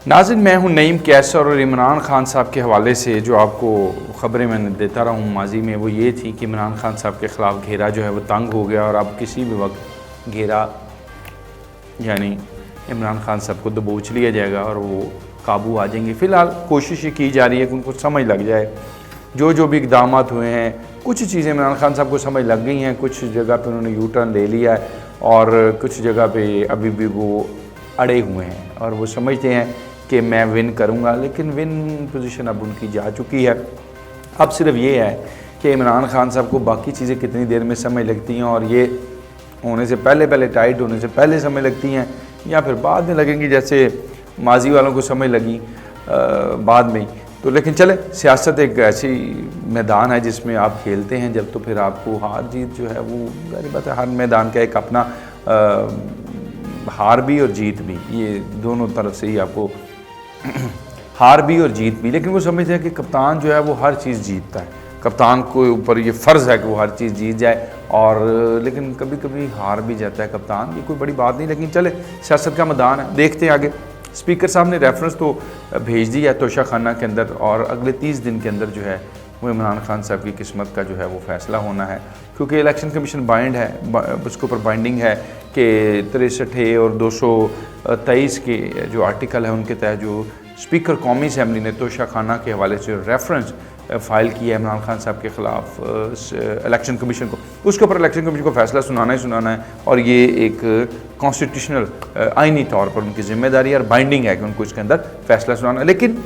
नाज़रीन मैं हूं नईम कैसर और इमरान खान साहब के हवाले से जो आपको ख़बरें मैंने देता रहा हूं माजी में, वो ये थी कि इमरान खान साहब के ख़िलाफ़ घेरा जो है वो तंग हो गया और अब किसी भी वक्त घेरा यानी इमरान खान साहब को दबोच लिया जाएगा और वो काबू आ जाएंगे। फ़िलहाल कोशिश ये की जा रही है कि उनको समझ लग जाए, जो भी इक़दाम हुए हैं, कुछ चीज़ें इमरान खान साहब को समझ लग गई हैं, कुछ जगह पे उन्होंने यू टर्न ले लिया है और कुछ जगह पे अभी भी वो अड़े हुए हैं और वो समझते हैं कि मैं विन करूंगा, लेकिन विन पोजीशन अब उनकी जा चुकी है। अब सिर्फ ये है कि इमरान खान साहब को बाकी चीज़ें कितनी देर में समझ लगती हैं और ये होने से पहले टाइट होने से पहले समझ लगती हैं या फिर बाद में लगेंगी, जैसे माजी वालों को समझ लगी बाद में। तो लेकिन चले, सियासत एक ऐसी मैदान है जिसमें आप खेलते हैं जब, तो फिर आपको हार जीत जो है वो जारी बात है, हर मैदान का एक अपना हार भी और जीत भी, ये दोनों तरफ से ही आपको हार भी और जीत भी। लेकिन वो समझते हैं कि कप्तान जो है वो हर चीज़ जीतता है, कप्तान को ऊपर ये फ़र्ज़ है कि वो हर चीज़ जीत जाए, और लेकिन कभी कभी हार भी जाता है कप्तान, ये कोई बड़ी बात नहीं। लेकिन चले, सियासत का मैदान है, देखते हैं आगे। स्पीकर साहब ने रेफरेंस तो भेज दिया है तोशा खाना के अंदर और अगले 30 दिन के अंदर जो है वो इमरान खान साहब की किस्मत का जो है वो फ़ैसला होना है, क्योंकि इलेक्शन कमीशन बाइंड है, उसके ऊपर बाइंडिंग है कि 63 और 223 के जो आर्टिकल है उनके तहत जो स्पीकर कौमी असम्बली ने तोशा खाना के हवाले से रेफरेंस फ़ाइल किया है इमरान खान साहब के ख़िलाफ़ इलेक्शन कमीशन को, उसके ऊपर इलेक्शन कमीशन को फ़ैसला सुनाना है और ये एक कॉन्स्टिट्यूशनल आइनी तौर पर उनकी ज़िम्मेदारी और बाइंडिंग है कि उनको इसके अंदर फ़ैसला सुनाना है। लेकिन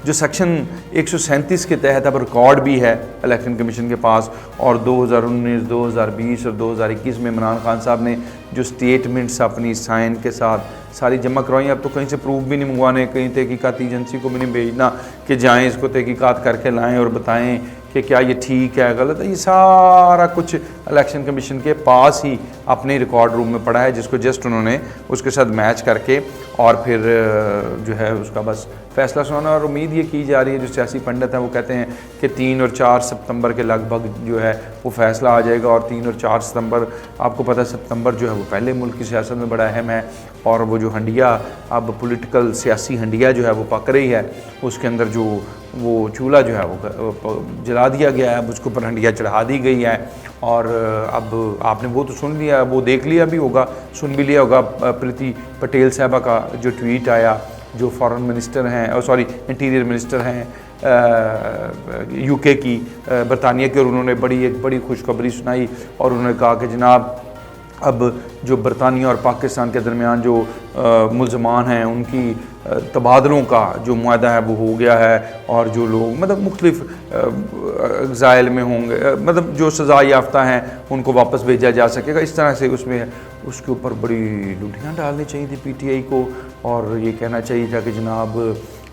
जो सेक्शन 137 के तहत अब रिकॉर्ड भी है इलेक्शन कमीशन के पास, और 2019, 2020 और 2021 में इमरान खान साहब ने जो स्टेटमेंट्स अपनी साइन के साथ सारी जमा करवाई, अब तो कहीं से प्रूफ भी नहीं मंगवाने, कहीं तहकीकाती एजेंसी को भी नहीं भेजना कि जाएं इसको तहकीकात करके लाएं और बताएं कि क्या ये ठीक है गलत है, ये सारा कुछ इलेक्शन कमीशन के पास ही अपने रिकॉर्ड रूम में पड़ा है, जिसको जस्ट उन्होंने उसके साथ मैच करके और फिर जो है उसका बस फ़ैसला सुनाना। और उम्मीद ये की जा रही है, जो सियासी पंडित हैं वो कहते हैं कि 3 और 4 सितंबर के लगभग जो है वो फ़ैसला आ जाएगा, और 3 और 4 सितंबर, आपको पता है सितंबर जो है वो पहले मुल्क की सियासत में बड़ा अहम है, और वो जो हंडिया अब पॉलिटिकल सियासी हंडिया जो है वो पक रही है, उसके अंदर जो वो चूल्हा जो है वो जला दिया गया है, अब उसके ऊपर हंडिया चढ़ा दी गई है। और अब आपने वो तो सुन लिया, वो देख लिया भी होगा, सुन भी लिया होगा प्रीति पटेल साहबा का जो ट्वीट आया, जो फॉरेन मिनिस्टर हैं, सॉरी इंटीरियर मिनिस्टर हैं यूके की, बरतानिया की, और उन्होंने एक बड़ी खुशखबरी सुनाई और उन्होंने कहा कि जनाब अब जो बरतानिया और पाकिस्तान के दरमियान जो मुल्ज़मान हैं उनकी तबादलों का जो मुआहदा है वो हो गया है, और जो लोग मतलब मुख्तलिफ एग्ज़ाइल में होंगे, मतलब जो सज़ा याफ्ता हैं उनको वापस भेजा जा सकेगा, इस तरह से उसमें उसके ऊपर बड़ी लुटियाँ डालनी चाहिए थी पीटीआई को, और ये कहना चाहिए था कि जनाब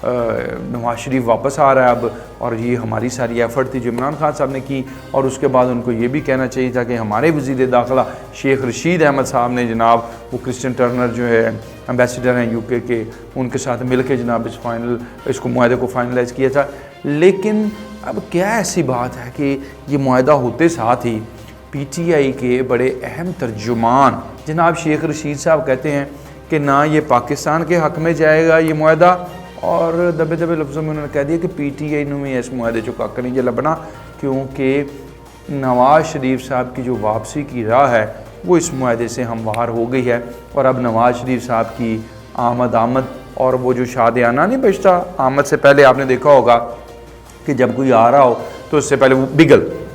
नवाज शरीफ वापस आ रहा है अब, और ये हमारी सारी एफ़र्ट थी जो इमरान खान साहब ने की। और उसके बाद उनको ये भी कहना चाहिए था कि हमारे वज़ीर दाखिला शेख रशीद अहमद साहब ने जनाब वो क्रिश्चियन टर्नर जो है एम्बेसडर हैं यूके के, उनके साथ मिल के जनाब इसको मुआहदे को फाइनलाइज़ किया था। लेकिन अब क्या ऐसी बात है कि ये मुआहदा होते साथ ही पीटीआई के बड़े अहम तर्जुमान जनाब शेख रशीद साहब कहते हैं कि ना ये पाकिस्तान के हक़ में जाएगा ये मुआहदा, और दबे लफ्ज़ों में उन्होंने कह दिया कि पीटीआई ने भी इस मुआहदे चो कक्ख नहीं लभना, क्योंकि नवाज शरीफ साहब की जो वापसी की राह है वो इस मुआहदे से हमवार हो गई है, और अब नवाज शरीफ साहब की आमद और वो जो शादियाना नहीं बजता, आमद से पहले आपने देखा होगा कि जब कोई आ रहा हो तो उससे पहले वो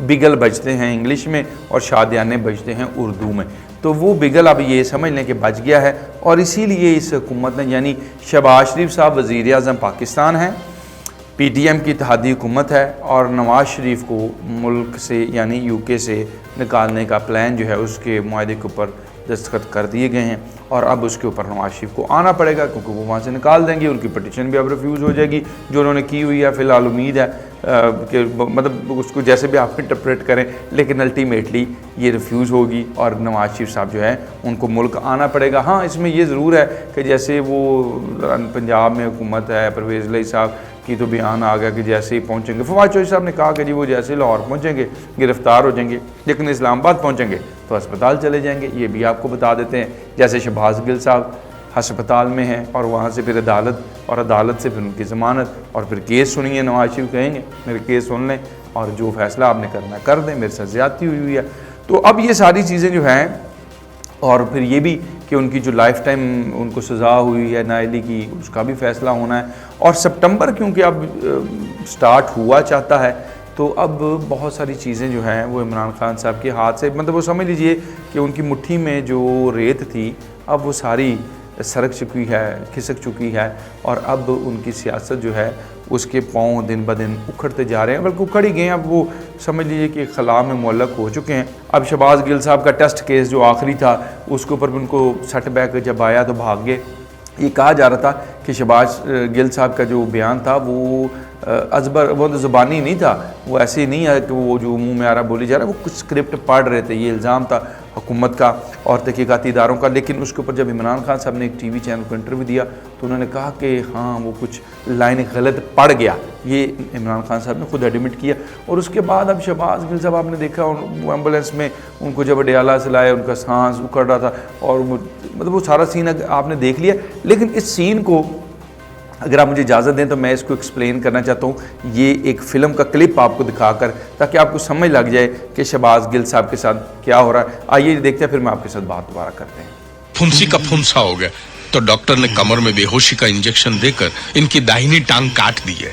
बिगल बजते हैं इंग्लिश में और शादियाने बजते हैं उर्दू में, तो वो बिगल अब ये समझ लें कि बच गया है। और इसीलिए इस हुकूमत ने, यानी शहबाज शरीफ साहब वज़ीर आज़म पाकिस्तान हैं, पीटीएम की इत्तेहादी हुकूमत है, और नवाज शरीफ को मुल्क से यानी यूके से निकालने का प्लान जो है उसके मुआहदे के ऊपर दस्तखत कर दिए गए हैं, और अब उसके ऊपर नवाज शरीफ को आना पड़ेगा, क्योंकि वो वहाँ से निकाल देंगे, उनकी पटिशन भी अब रिफ्यूज़ हो जाएगी जो उन्होंने की हुई है। फ़िलहाल उम्मीद है कि मतलब उसको जैसे भी आप इंटरप्रेट करें, लेकिन अल्टीमेटली ये रिफ्यूज़ होगी और नवाज शरीफ साहब जो है उनको मुल्क आना पड़ेगा। हाँ, इसमें ये ज़रूर है कि जैसे वो पंजाब में हुकूमत है, परवेज़ इलाही साहब की तो बयान आ गया कि जैसे ही पहुँचेंगे, फवाद चौधरी साहब ने कहा कि जी वो जैसे ही लाहौर पहुँचेंगे गिरफ़्तार हो जाएंगे, लेकिन इस्लामाबाद पहुँचेंगे तो अस्पताल चले जाएंगे। ये भी आपको बता देते हैं। जैसे शहबाज गिल साहब ہسپتال میں ہیں اور وہاں سے پھر عدالت اور عدالت سے پھر ان کی ضمانت اور پھر کیس سنیے. نواز شریف کہیں گے میرے کیس سن لیں اور جو فیصلہ آپ نے کرنا ہے کر دیں, میرے ساتھ زیادتی ہوئی ہے. تو اب یہ ساری چیزیں جو ہیں, اور پھر یہ بھی کہ ان کی جو لائف ٹائم ان کو سزا ہوئی ہے نااہلی کی, اس کا بھی فیصلہ ہونا ہے. اور سپٹمبر کیونکہ اب سٹارٹ ہوا چاہتا ہے, تو اب بہت ساری چیزیں جو ہیں وہ عمران خان صاحب کے ہاتھ سے, مطلب وہ سمجھ لیجئے کہ ان کی مٹھی میں جو ریت تھی اب وہ ساری سرک چکی ہے, کھسک چکی ہے, اور اب ان کی سیاست جو ہے اس کے پاؤں دن بدن اکھڑتے جا رہے ہیں, بلکہ اکھڑ ہی گئے ہیں. اب وہ سمجھ لیجئے کہ خلا میں معلق ہو چکے ہیں. اب شہباز گل صاحب کا ٹیسٹ کیس جو آخری تھا اس کے اوپر بھی ان کو سیٹ بیک جب آیا تو بھاگ گئے. یہ کہا جا رہا تھا کہ شہباز گل صاحب کا جو بیان تھا وہ ازبر, وہ زبانی نہیں تھا, وہ ایسے ہی نہیں ہے کہ وہ جو منہ میں آ رہا بولی جا رہا ہے, وہ کچھ اسکرپٹ پڑھ رہے تھے. یہ الزام تھا حکومت کا اور تحقیقاتی اداروں کا. لیکن اس کے اوپر جب عمران خان صاحب نے ایک ٹی وی چینل کو انٹرویو دیا تو انہوں نے کہا کہ ہاں وہ کچھ لائن غلط پڑ گیا. یہ عمران خان صاحب نے خود ایڈمٹ کیا. اور اس کے بعد اب شہباز گل صاحب آپ نے دیکھا وہ ایمبولینس میں ان کو جب اڈیالہ سے لائے, ان کا سانس اکڑ رہا تھا, اور مطلب وہ سارا سین آپ نے دیکھ لیا. لیکن اس سین کو اگر آپ مجھے اجازت دیں تو میں اس کو ایکسپلین کرنا چاہتا ہوں, یہ ایک فلم کا کلپ آپ کو دکھا کر, تاکہ آپ کو سمجھ لگ جائے کہ شہباز گل صاحب کے ساتھ کیا ہو رہا ہے. آئیے دیکھتے ہیں, پھر میں آپ کے ساتھ بات دوبارہ کرتے ہیں. پھنسی کا پھنسا ہو گیا تو ڈاکٹر نے کمر میں بے ہوشی کا انجیکشن دے کر ان کی داہنی ٹانگ کاٹ دی ہے.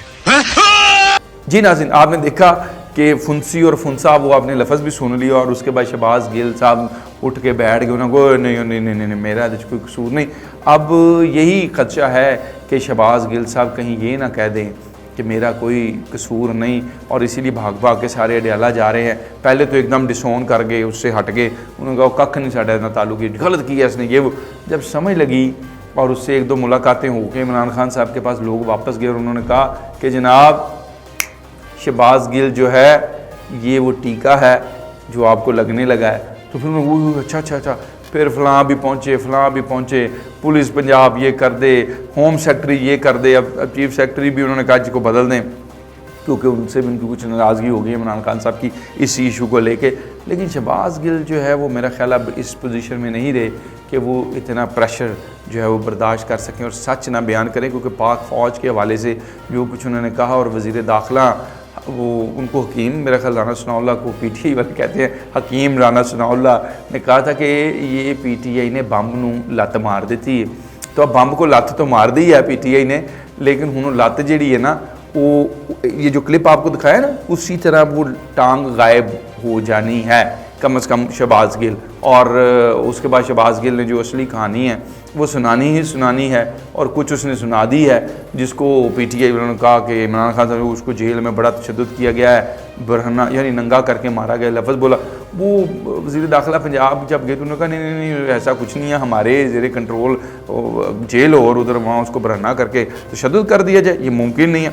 جی ناظرین, آپ نے دیکھا کہ پھنسی اور پھنسا وہ آپ نے لفظ بھی سن لیا, اور اس کے بعد شہباز گل صاحب اٹھ کے بیٹھ گئے, انہوں نے کہا نہیں میرا کوئی قصور نہیں. اب یہی خدشہ ہے کہ شہباز گل صاحب کہیں یہ نہ کہہ دیں کہ میرا کوئی قصور نہیں, اور اسی لیے بھاگ کے سارے اڈیالہ جا رہے ہیں. پہلے تو ایک دم ڈسون کر گئے, اس سے ہٹ گئے, انہوں نے کہا ککھ نہیں ساڈا نہ تعلق, غلط کیا اس نے یہ وہ. جب سمجھ لگی اور اس سے ایک دو ملاقاتیں ہو کے عمران خان صاحب کے پاس لوگ واپس گئے, اور انہوں نے کہا کہ جناب شہباز گل جو ہے یہ وہ ٹیکہ ہے جو آپ کو لگنے لگا ہے. تو پھر وہ اچھا پھر فلاں بھی پہنچے, پولیس پنجاب یہ کر دے, ہوم سیکٹری یہ کر دے, اب چیف سیکٹری بھی انہوں نے کہا جی کو بدل دیں, کیونکہ ان سے بھی ان کی کچھ ناراضگی ہو گئی عمران خان صاحب کی اس ایشو کو لے کے. لیکن شہباز گل جو ہے وہ میرا خیال اب اس پوزیشن میں نہیں رہے کہ وہ اتنا پریشر جو ہے وہ برداشت کر سکیں اور سچ نہ بیان کریں, کیونکہ پاک فوج کے حوالے سے جو کچھ انہوں نے کہا, اور وزیر داخلہ وہ ان کو حکیم, میرا خیال رانا ثناء اللہ کو پی ٹی آئی والے کہتے ہیں, حکیم رانا ثناء اللہ نے کہا تھا کہ یہ پی ٹی آئی نے بمب نو لت مار دیتی ہے. تو اب بمب کو لت تو مار دی ہے پی ٹی آئی نے, لیکن ہوں لت جیڑی ہے نا وہ یہ جو کلپ آپ کو دکھایا نا اسی طرح وہ ٹانگ غائب ہو جانی ہے کم از کم شہباز گل. اور اس کے بعد شہباز گل نے جو اصلی کہانی ہے وہ سنانی ہے, اور کچھ اس نے سنا دی ہے جس کو پی ٹی آئی والوں نے کہا کہ عمران خان صاحب اس کو جیل میں بڑا تشدد کیا گیا ہے, برہنہ یعنی ننگا کر کے مارا گیا, لفظ بولا. وہ وزیر داخلہ پنجاب جب گئے تو انہوں نے کہا نہیں ایسا کچھ نہیں ہے, ہمارے زیر کنٹرول جیل ہو اور ادھر وہاں اس کو برہنہ کر کے تشدد کر دیا جائے, یہ ممکن نہیں ہے.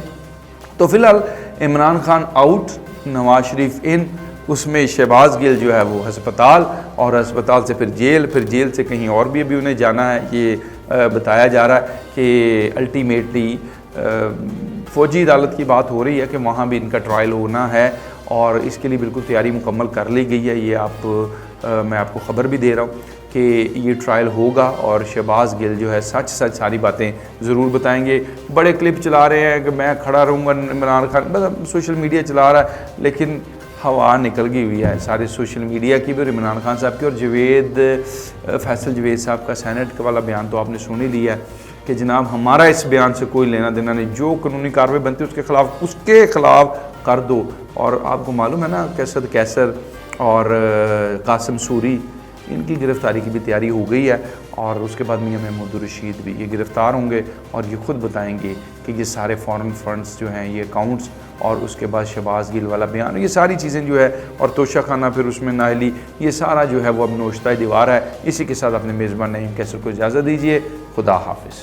تو فی الحال عمران خان آؤٹ, نواز شریف ان, اس میں شہباز گل جو ہے وہ ہسپتال, اور ہسپتال سے پھر جیل سے کہیں اور بھی ابھی انہیں جانا ہے. یہ بتایا جا رہا ہے کہ الٹیمیٹلی فوجی عدالت کی بات ہو رہی ہے کہ وہاں بھی ان کا ٹرائل ہونا ہے, اور اس کے لیے بالکل تیاری مکمل کر لی گئی ہے. یہ میں آپ کو خبر بھی دے رہا ہوں کہ یہ ٹرائل ہوگا, اور شہباز گل جو ہے سچ ساری باتیں ضرور بتائیں گے. بڑے کلپ چلا رہے ہیں کہ میں کھڑا رہوں گا, عمران خان مطلب سوشل میڈیا چلا رہا ہے, لیکن ہوا نکل گئی ہوئی ہے سارے سوشل میڈیا کی بھی, اور عمران خان صاحب کی. اور فیصل جوید صاحب کا سینٹ والا بیان تو آپ نے سن ہی لیا ہے کہ جناب ہمارا اس بیان سے کوئی لینا دینا نہیں, جو قانونی کارروائی بنتی ہے اس کے خلاف کر دو. اور آپ کو معلوم ہے نا کیسد کیسر اور قاسم سوری, ان کی گرفتاری کی بھی تیاری ہو گئی ہے, اور اس کے بعد میاں محمود الرشید بھی یہ گرفتار ہوں گے, اور یہ خود بتائیں گے کہ یہ سارے فارن فنڈز جو ہیں یہ اکاؤنٹس, اور اس کے بعد شہباز گل والا بیان, یہ ساری چیزیں جو ہے, اور توشہ خانہ پھر اس میں نااہلی, یہ سارا جو ہے وہ اب نوشتہ دیوار ہے. اسی کے ساتھ اپنے میزبان نعیم کیسر کو اجازت دیجیے. خدا حافظ.